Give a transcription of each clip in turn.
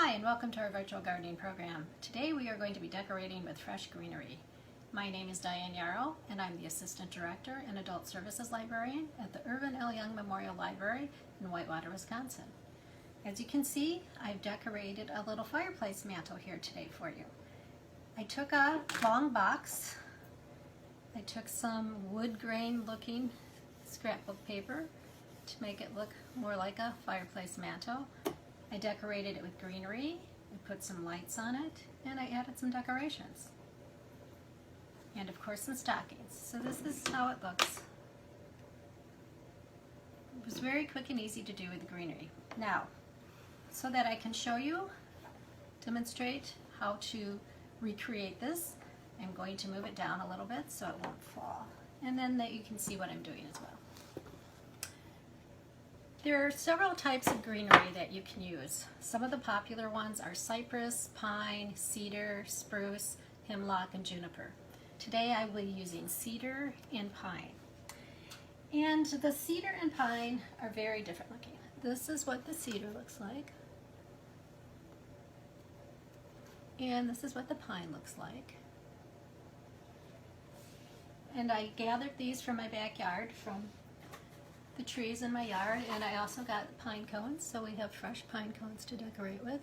Hi, and welcome to our virtual gardening program. Today we are going to be decorating with fresh greenery. My name is Diane Jaroch, and I'm the Assistant Director and Adult Services Librarian at the Irvin L. Young Memorial Library in Whitewater, Wisconsin. As you can see, I've decorated a little fireplace mantle here today for you. I took a long box. I took some wood grain looking scrapbook paper to make it look more like a fireplace mantle. I decorated it with greenery, I put some lights on it, and I added some decorations. And of course some stockings. So this is how it looks. It was very quick and easy to do with greenery. Now, so that I can show you, demonstrate how to recreate this, I'm going to move it down a little bit so it won't fall. And then that you can see what I'm doing as well. There are several types of greenery that you can use. Some of the popular ones are cypress, pine, cedar, spruce, hemlock, and juniper. Today I will be using cedar and pine. And the cedar and pine are very different looking. This is what the cedar looks like. And this is what the pine looks like. And I gathered these from my backyard, from the trees in my yard, and I also got pine cones, so we have fresh pine cones to decorate with.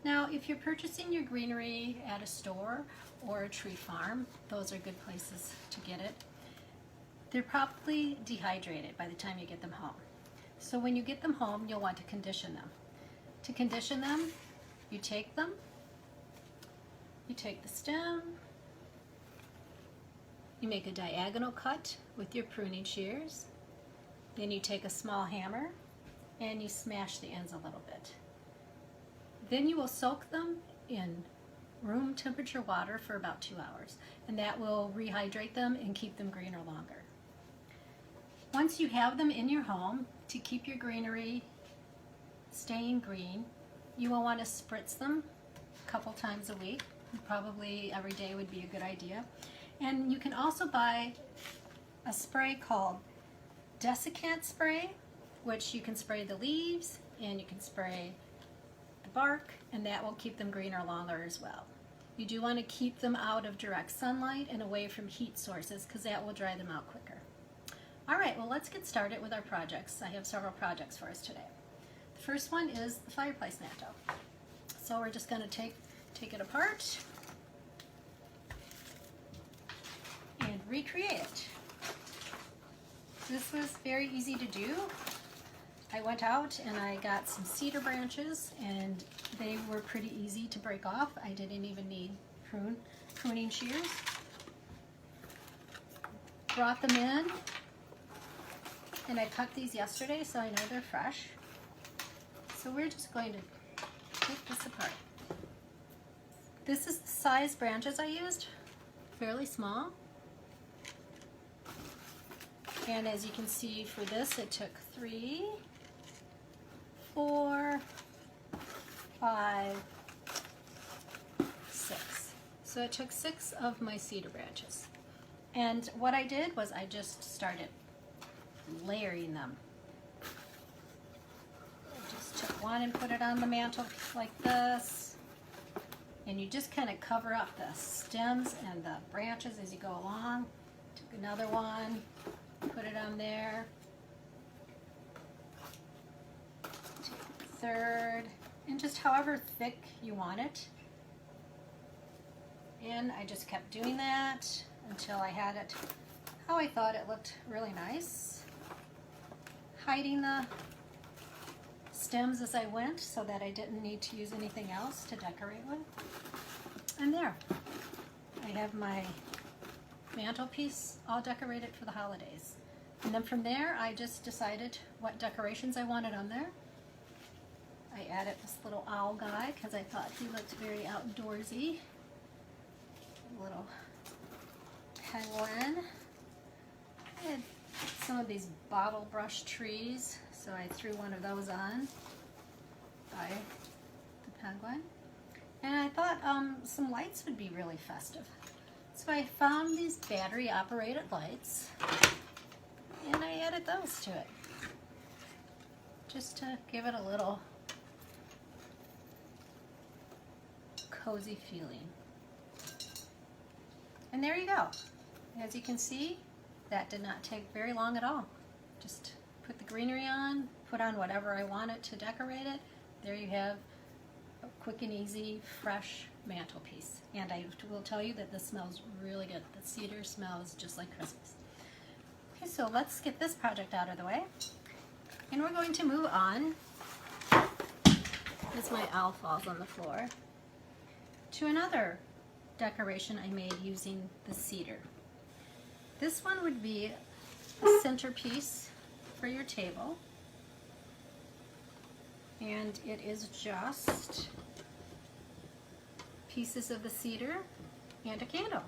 Now, if you're purchasing your greenery at a store or a tree farm, those are good places to get it. They're probably dehydrated by the time you get them home. So when you get them home, you'll want to condition them. To condition them, you take the stem, you make a diagonal cut with your pruning shears, then you take a small hammer and you smash the ends a little bit. Then you will soak them in room temperature water for about 2 hours, and that will rehydrate them and keep them greener longer. Once you have them in your home, to keep your greenery staying green, you will want to spritz them a couple times a week. Probably every day would be a good idea. And you can also buy a spray called desiccant spray, which you can spray the leaves and you can spray the bark, and that will keep them greener longer as well. You do want to keep them out of direct sunlight and away from heat sources, because that will dry them out quicker. Alright, well, let's get started with our projects. I have several projects for us today. The first one is the fireplace mantle. So we're just going to take it apart and recreate it. This was very easy to do. I went out and I got some cedar branches, and they were pretty easy to break off. I didn't even need pruning shears. Brought them in, and I cut these yesterday, so I know they're fresh. So we're just going to take this apart. This is the size branches I used, fairly small. And as you can see, for this it took 3, 4, 5, 6. So it took 6 of my cedar branches. And what I did was I just started layering them. I just took one and put it on the mantle like this. And you just kind of cover up the stems and the branches as you go along. Took another one, put it on there, third, and just however thick you want it. And I just kept doing that until I had it how I thought it looked really nice, hiding the stems as I went so that I didn't need to use anything else to decorate with. And there, I have my mantelpiece all decorated for the holidays. And then from there, I just decided what decorations I wanted on there. I added this little owl guy because I thought he looked very outdoorsy. A little penguin. I had some of these bottle brush trees, so I threw one of those on by the penguin. And I thought some lights would be really festive. So I found these battery operated lights and I added those to it, just to give it a little cozy feeling. And there you go. As you can see, that did not take very long at all. Just put the greenery on, put on whatever I wanted to decorate it. There you have a quick and easy, fresh mantelpiece. And I will tell you that this smells really good. The cedar smells just like Christmas. Okay, so let's get this project out of the way. And we're going to move on, as my owl falls on the floor, to another decoration I made using the cedar. This one would be a centerpiece for your table, and it is just pieces of the cedar and a candle.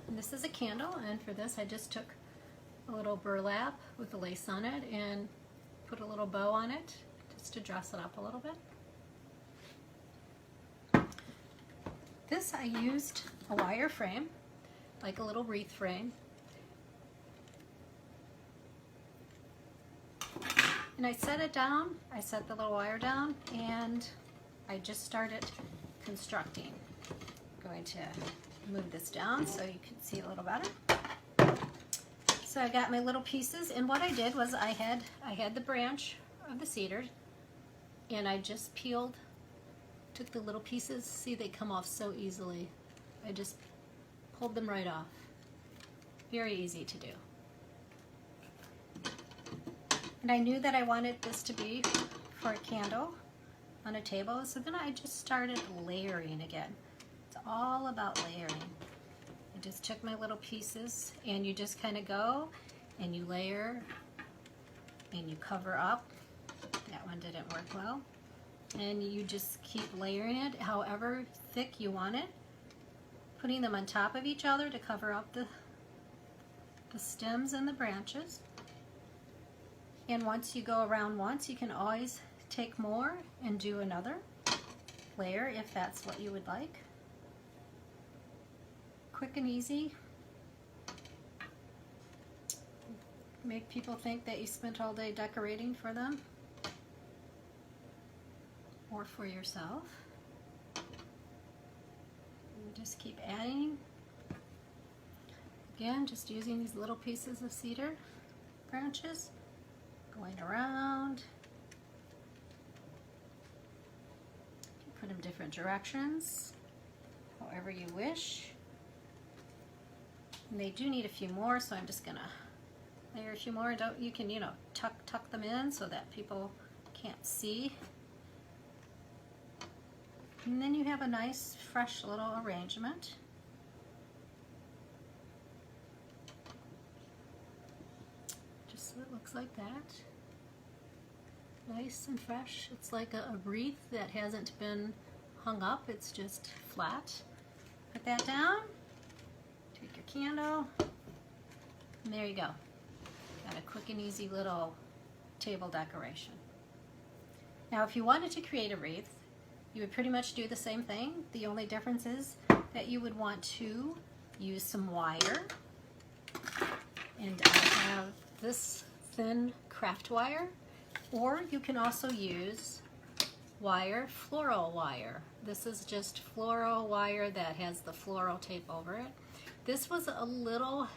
And this is a candle, and for this I just took a little burlap with a lace on it and put a little bow on it just to dress it up a little bit. This I used a wire frame, like a little wreath frame. And I set it down, I set the little wire down, and I just started constructing. I'm going to move this down so you can see a little better. So I got my little pieces, and what I did was I had the branch of the cedar, and I just took the little pieces. See, they come off so easily. I just pulled them right off. Very easy to do. And I knew that I wanted this to be for a candle on a table, so then I just started layering again. It's all about layering. I just took my little pieces, and you just kind of go and you layer and you cover up. That one didn't work well. And you just keep layering it however thick you want it, putting them on top of each other to cover up the stems and the branches. And once you go around once, you can always take more and do another layer if that's what you would like. Quick and easy. Make people think that you spent all day decorating for them or for yourself. And just keep adding. Again, just using these little pieces of cedar branches, going around. You can put them different directions, however you wish. And they do need a few more, so I'm just gonna layer a few more. You can, tuck them in so that people can't see. And then you have a nice, fresh little arrangement. Just so it looks like that. Nice and fresh. It's like a wreath that hasn't been hung up. It's just flat. Put that down. Take your candle. And there you go. Got a quick and easy little table decoration. Now, if you wanted to create a wreath, you would pretty much do the same thing. The only difference is that you would want to use some wire. And I have this thin craft wire, or you can also use floral wire. This is just floral wire that has the floral tape over it. This was a little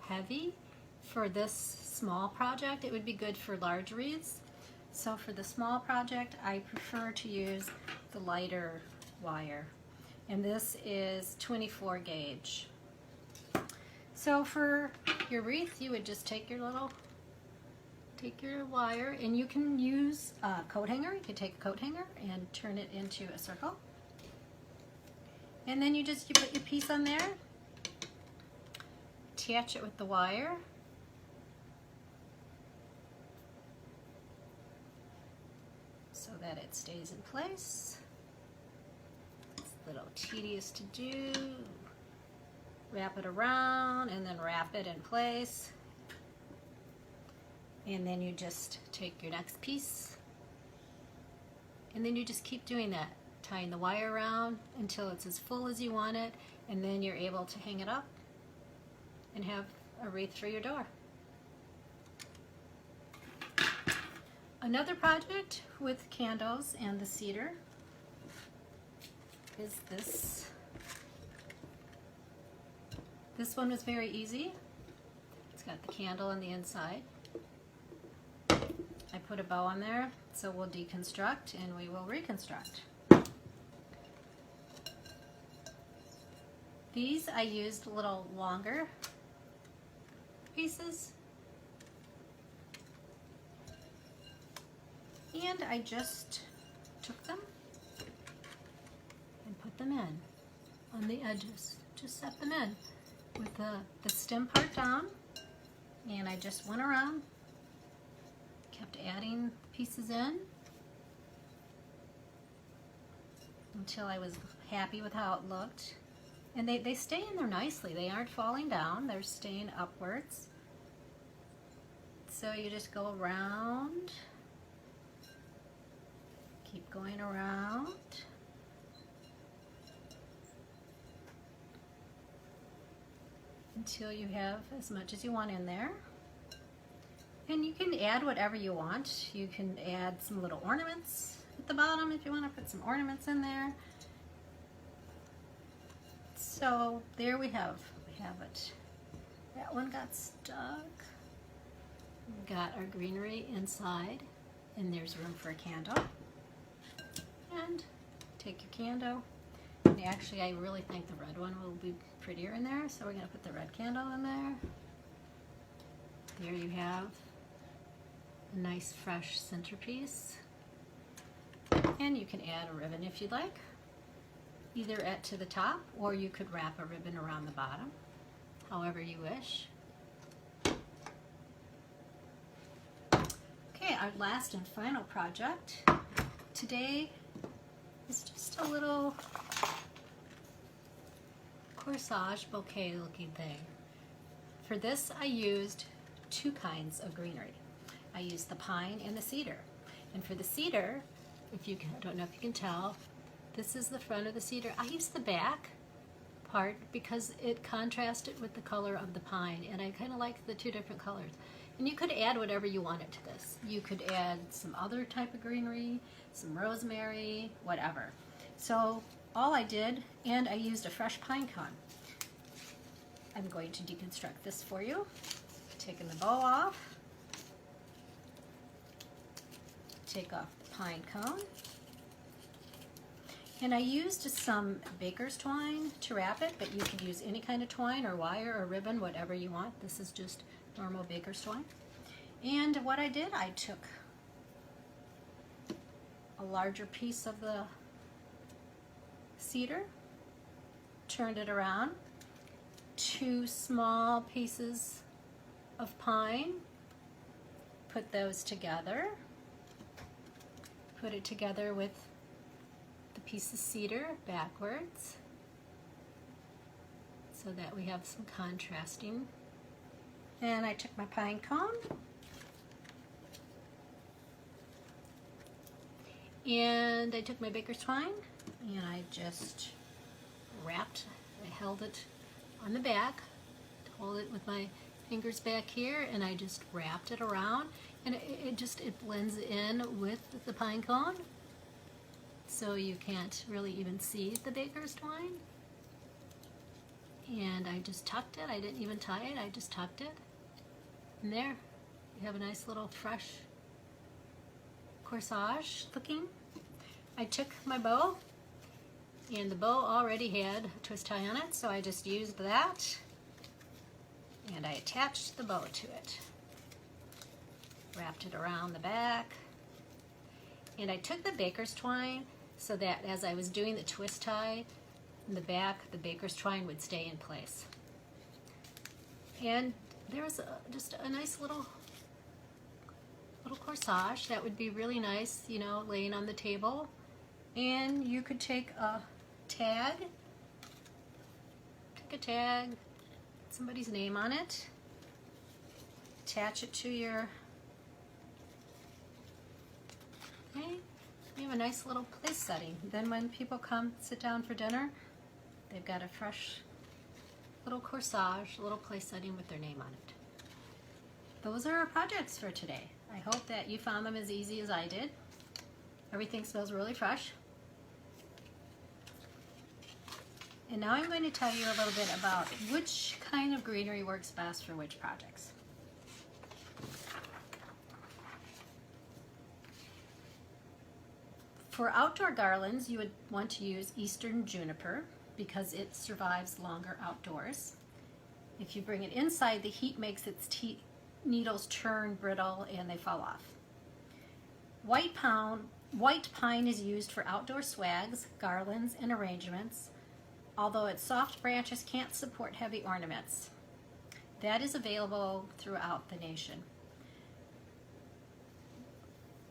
heavy for this small project. It would be good for large wreaths. So for the small project, I prefer to use the lighter wire. And this is 24 gauge. So for your wreath, you would just take your wire, and you can use a coat hanger. You can take a coat hanger and turn it into a circle. And then you put your piece on there, attach it with the wire. So that it stays in place. It's a little tedious to do. Wrap it around and then wrap it in place. And then you just take your next piece. And then you just keep doing that, tying the wire around until it's as full as you want it, and then you're able to hang it up and have a wreath for your door. Another project with candles and the cedar is this. This one was very easy. It's got the candle on the inside. I put a bow on there, so we'll deconstruct and we will reconstruct. These I used a little longer pieces, and I just took them and put them in on the edges. Just set them in with the stem part down, and I just went around, kept adding pieces in until I was happy with how it looked. And they stay in there nicely. They aren't falling down, they're staying upwards. So you just go around, keep going around. Until you have as much as you want in there. And you can add whatever you want. You can add some little ornaments at the bottom if you want to put some ornaments in there. So there we have it. That one got stuck. We got our greenery inside, and there's room for a candle. And take your candle. And actually, I really think the red one will be prettier in there, so we're going to put the red candle in there. There you have a nice fresh centerpiece. And you can add a ribbon if you'd like, either to the top, or you could wrap a ribbon around the bottom, however you wish. Okay, our last and final project today is just a little corsage bouquet looking thing. For this I used two kinds of greenery. I used the pine and the cedar. And for the cedar, I don't know if you can tell, this is the front of the cedar. I used the back part because it contrasted with the color of the pine, and I kind of like the two different colors. And you could add whatever you wanted to this. You could add some other type of greenery, some rosemary, whatever. So all I did, and I used a fresh pine cone. I'm going to deconstruct this for you. Taking the bow off, take off the pine cone, and I used some baker's twine to wrap it, but you could use any kind of twine or wire or ribbon, whatever you want. This is just normal baker's twine. And what I did, I took a larger piece of the cedar, turned it around, two small pieces of pine, put those together, put it together with the piece of cedar backwards so that we have some contrasting. And I took my pine cone and I took my baker's twine and I just wrapped, I held it on the back, hold it with my fingers back here, and I just wrapped it around, and it blends in with the pine cone, so you can't really even see the baker's twine. And I just tucked it. I didn't even tie it, I just tucked it. And there you have a nice little fresh corsage looking. I took my bow, and the bow already had a twist tie on it, so I just used that and I attached the bow to it. Wrapped it around the back, and I took the baker's twine so that as I was doing the twist tie in the back, the baker's twine would stay in place. And there's just a nice little corsage that would be really nice, you know, laying on the table. And you could take a tag, somebody's name on it, attach it to your, okay, you have a nice little place setting. Then when people come sit down for dinner, they've got a fresh little corsage, a little place setting with their name on it. Those are our projects for today. I hope that you found them as easy as I did. Everything smells really fresh. And now I'm going to tell you a little bit about which kind of greenery works best for which projects. For outdoor garlands, you would want to use Eastern juniper because it survives longer outdoors. If you bring it inside, the heat makes its needles turn brittle and they fall off. White pine is used for outdoor swags, garlands, and arrangements, although its soft branches can't support heavy ornaments. That is available throughout the nation.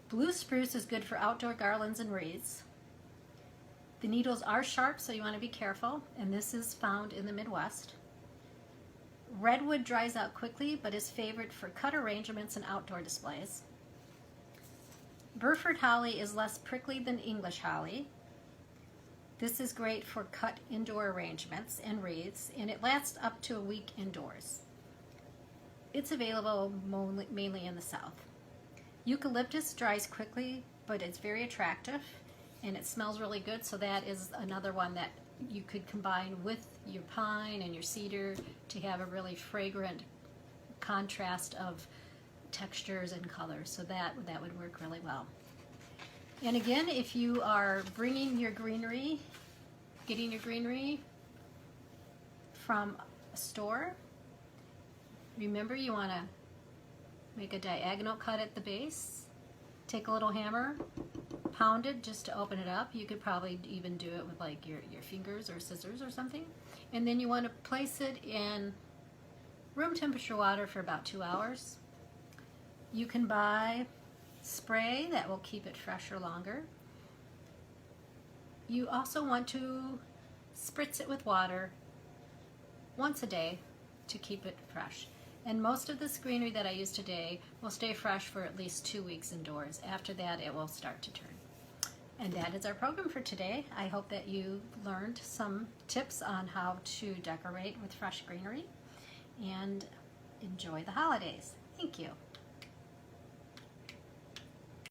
Blue spruce is good for outdoor garlands and wreaths. The needles are sharp, so you want to be careful, and this is found in the Midwest. Redwood dries out quickly, but is favored for cut arrangements and outdoor displays. Burford holly is less prickly than English holly. This is great for cut indoor arrangements and wreaths, and it lasts up to a week indoors. It's available mainly in the South. Eucalyptus dries quickly, but it's very attractive, and it smells really good, so that is another one that you could combine with your pine and your cedar to have a really fragrant contrast of textures and colors, so that would work really well. And again, if you are bringing your greenery, getting your greenery from a store, remember you want to make a diagonal cut at the base, take a little hammer, pound it just to open it up. You could probably even do it with like your fingers or scissors or something. And then you want to place it in room temperature water for about 2 hours. You can buy spray that will keep it fresher longer. You also want to spritz it with water once a day to keep it fresh. And most of this greenery that I use today will stay fresh for at least 2 weeks indoors. After that, it will start to turn. And that is our program for today. I hope that you learned some tips on how to decorate with fresh greenery, and enjoy the holidays. Thank you.